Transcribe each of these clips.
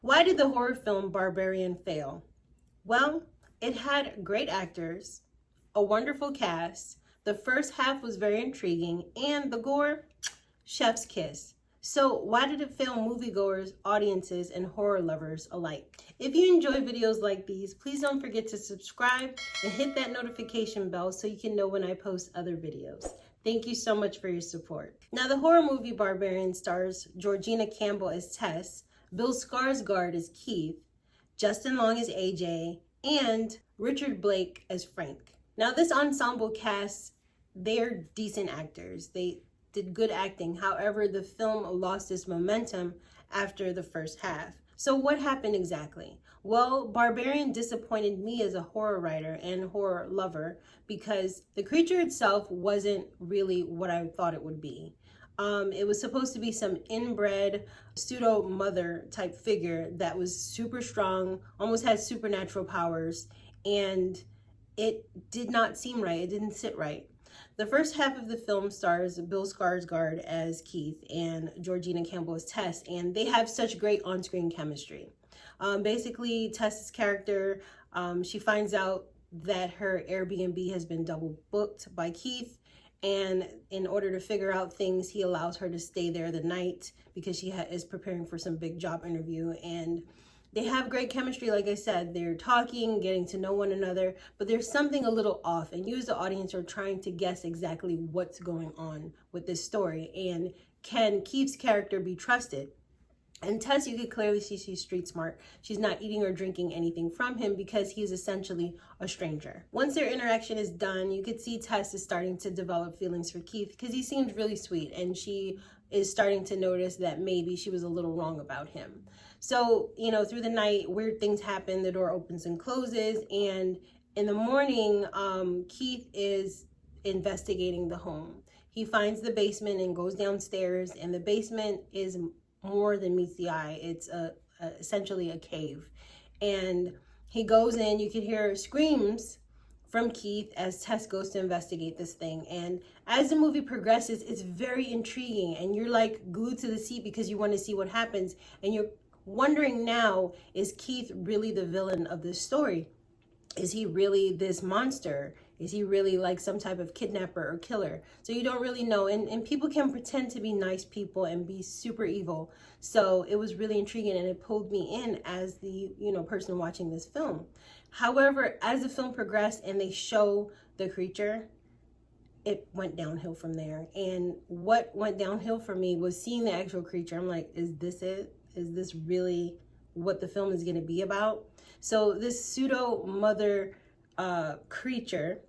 Why did the horror film Barbarian fail? Well, it had great actors, a wonderful cast, the first half was very intriguing, and the gore, chef's kiss. So why did it fail moviegoers, audiences, and horror lovers alike? If you enjoy videos like these, please don't forget to subscribe and hit that notification bell so you can know when I post other videos. Thank you so much for your support. Now, the horror movie Barbarian stars Georgina Campbell as Tess, Bill Skarsgård as Keith, Justin Long as AJ, and Richard Blake as Frank. Now, this ensemble cast, they're decent actors. They did good acting. However, the film lost its momentum after the first half. So what happened exactly? Well, Barbarian disappointed me as a horror writer and horror lover because the creature itself wasn't really what I thought it would be. It was supposed to be some inbred pseudo mother type figure that was super strong, almost had supernatural powers, and it did not seem right. It didn't sit right. The first half of the film stars Bill Skarsgård as Keith and Georgina Campbell as Tess, and they have such great on-screen chemistry. Basically, Tess's character, she finds out that her Airbnb has been double booked by Keith, and in order to figure out things, he allows her to stay there the night because she is preparing for some big job interview. And they have great chemistry. Like I said, they're talking, getting to know one another, but there's something a little off, and you as the audience are trying to guess exactly what's going on with this story. And can Keith's character be trusted? And Tess, you could clearly see she's street smart. She's not eating or drinking anything from him because he is essentially a stranger. Once their interaction is done, you could see Tess is starting to develop feelings for Keith because he seems really sweet, and she is starting to notice that maybe she was a little wrong about him. So, through the night, weird things happen. The door opens and closes, and in the morning, Keith is investigating the home. He finds the basement and goes downstairs, and the basement is more than meets the eye. It's essentially a cave, and he goes in. You can hear screams from Keith as Tess goes to investigate this thing, and as the movie progresses, it's very intriguing, and you're like glued to the seat because you want to see what happens, and you're wondering now, is Keith really the villain of this story? Is he really this monster? Is he really like some type of kidnapper or killer? So you don't really know. And people can pretend to be nice people and be super evil. So it was really intriguing, and it pulled me in as the, person watching this film. However, as the film progressed and they show the creature, it went downhill from there. And what went downhill for me was seeing the actual creature. I'm like, is this it? Is this really what the film is going to be about? So this pseudo mother creature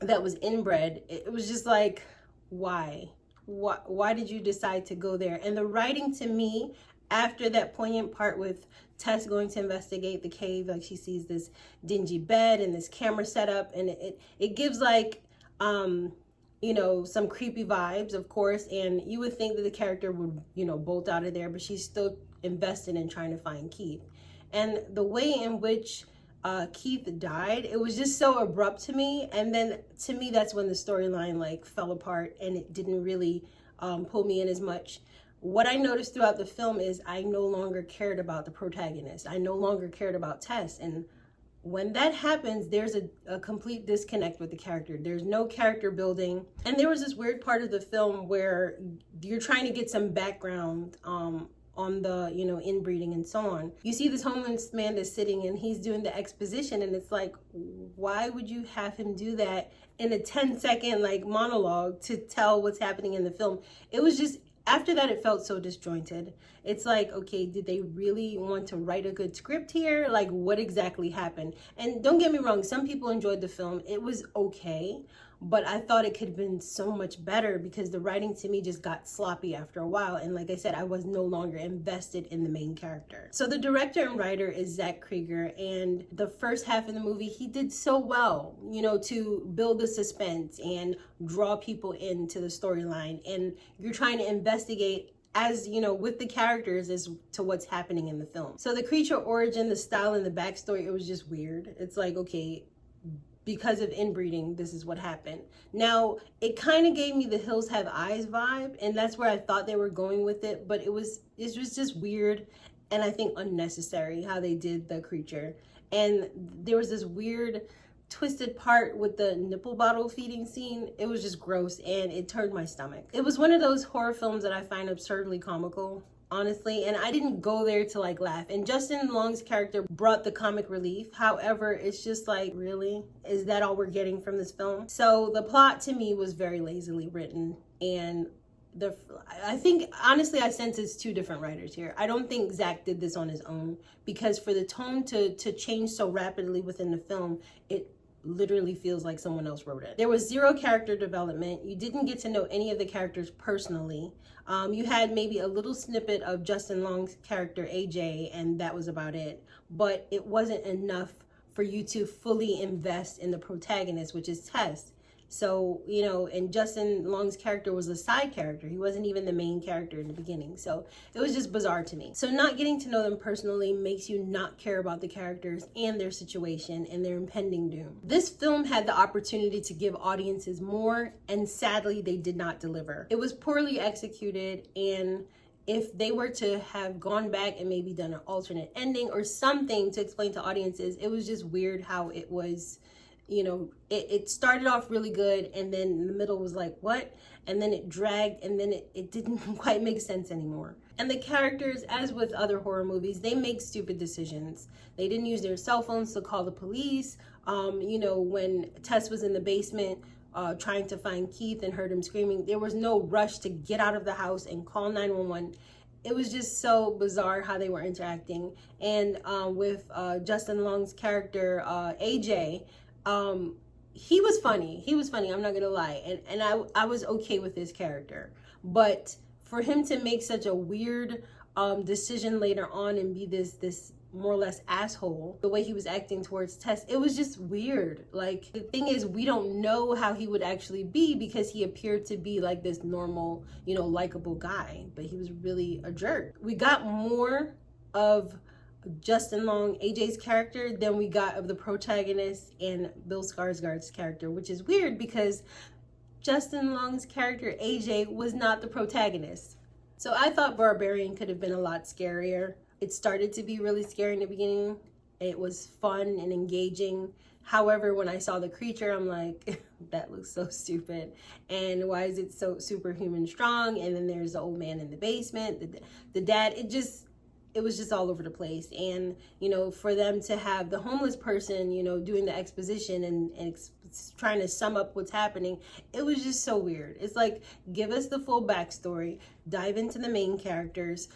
that was inbred, it was just like, why did you decide to go there? And the writing, to me, after that poignant part with Tess going to investigate the cave, like she sees this dingy bed and this camera setup, and it gives like some creepy vibes, of course, and you would think that the character would bolt out of there, but she's still invested in trying to find Keith. And the way in which Keith died, it was just so abrupt to me. And then to me, that's when the storyline like fell apart, and it didn't really pull me in as much. What I noticed throughout the film is I no longer cared about the protagonist. I no longer cared about Tess. And when that happens, there's a complete disconnect with the character. There's no character building. And there was this weird part of the film where you're trying to get some background on the, inbreeding and so on. You see this homeless man that's sitting and he's doing the exposition, and it's like, why would you have him do that in a 10-second like monologue to tell what's happening in the film? It was just, after that, it felt so disjointed. It's like, okay, did they really want to write a good script here? Like, what exactly happened? And don't get me wrong, some people enjoyed the film. It was okay, but I thought it could have been so much better because the writing to me just got sloppy after a while. And like I said, I was no longer invested in the main character. So the director and writer is Zach Krieger, and the first half of the movie, he did so well, to build the suspense and draw people into the storyline. And you're trying to investigate as with the characters as to what's happening in the film. So the creature origin, the style, and the backstory, it was just weird. It's like, okay, because of inbreeding, this is what happened. Now, it kind of gave me the Hills Have Eyes vibe, and that's where I thought they were going with it, but it was just weird. and I think unnecessary how they did the creature. And there was this weird twisted part with the nipple bottle feeding scene. It was just gross and it turned my stomach. It was one of those horror films that I find absurdly comical, honestly, and I didn't go there to like laugh. And Justin Long's character brought the comic relief. However, it's just like, really? Is that all we're getting from this film? So the plot to me was very lazily written, and I think, honestly, I sense it's two different writers here. I don't think Zach did this on his own, because for the tone to change so rapidly within the film, it literally feels like someone else wrote it. There was zero character development. You didn't get to know any of the characters personally. You had maybe a little snippet of Justin Long's character, AJ, and that was about it. But it wasn't enough for you to fully invest in the protagonist, which is Tess. So, you know, and Justin Long's character was a side character. He wasn't even the main character in the beginning. So it was just bizarre to me. So not getting to know them personally makes you not care about the characters and their situation and their impending doom. This film had the opportunity to give audiences more, and sadly they did not deliver. It was poorly executed, and if they were to have gone back and maybe done an alternate ending or something to explain to audiences, it was just weird how it was. You know, it started off really good, and then in the middle was like, what? And then it dragged, and then it didn't quite make sense anymore. And the characters, as with other horror movies, they make stupid decisions. They didn't use their cell phones to call the police. You know, when Tess was in the basement trying to find Keith and heard him screaming, there was no rush to get out of the house and call 911. It was just so bizarre how they were interacting. And with Justin Long's character, AJ, he was funny. I'm not gonna lie, and I was okay with his character. But for him to make such a weird decision later on and be this more or less asshole, the way he was acting towards Tess, it was just weird. Like, the thing is, we don't know how he would actually be, because he appeared to be like this normal, you know, likable guy, but he was really a jerk. We got more of Justin Long, AJ's character, than we got of the protagonist and Bill Skarsgård's character, which is weird because Justin Long's character, AJ, was not the protagonist. So I thought Barbarian could have been a lot scarier. It started to be really scary in the beginning. It was fun and engaging. However, when I saw the creature, I'm like, that looks so stupid. And why is it so superhuman strong? And then there's the old man in the basement, the dad. It was just all over the place. And, you know, for them to have the homeless person, you know, doing the exposition and trying to sum up what's happening, it was just so weird. It's like, give us the full backstory, dive into the main characters,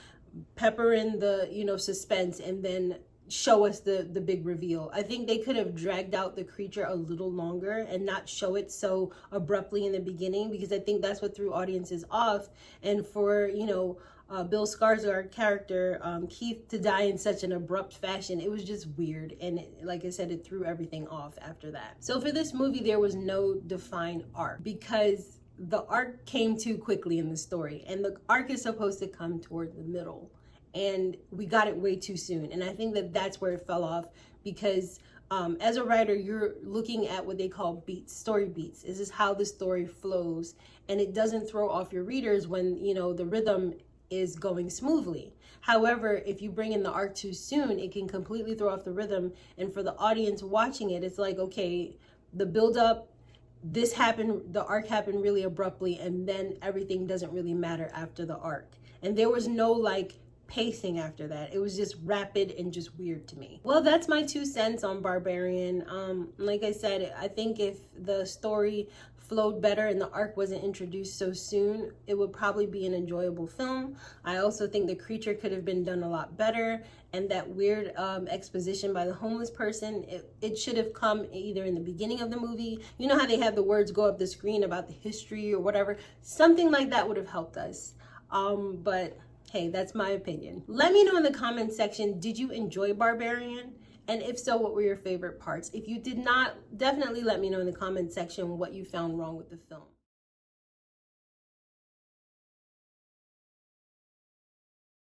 pepper in the, you know, suspense, and then show us the big reveal. I think they could have dragged out the creature a little longer and not show it so abruptly in the beginning, because I think that's what threw audiences off. And for, you know, Bill Skarsgård character, Keith, to die in such an abrupt fashion, it was just weird. And like I said, it threw everything off after that. So for this movie, there was no defined arc, because the arc came too quickly in the story, and the arc is supposed to come toward the middle, and we got it way too soon. And I think that that's where it fell off, because as a writer, you're looking at what they call beats, story beats. This is how the story flows, and it doesn't throw off your readers when, you know, the rhythm is going smoothly. However, if you bring in the arc too soon, it can completely throw off the rhythm. And for the audience watching it, it's like, okay, the build up, this happened, the arc happened really abruptly, and then everything doesn't really matter after the arc. And there was no like pacing after that. It was just rapid and just weird to me. Well, that's my 2 cents on Barbarian. Like I said, I think if the story flowed better and the arc wasn't introduced so soon, it would probably be an enjoyable film. I also think the creature could have been done a lot better, and that weird exposition by the homeless person, it should have come either in the beginning of the movie. You know how they have the words go up the screen about the history or whatever? Something like that would have helped us. But hey, that's my opinion. Let me know in the comment section, did you enjoy Barbarian? And if so, what were your favorite parts? If you did not, definitely let me know in the comment section what you found wrong with the film.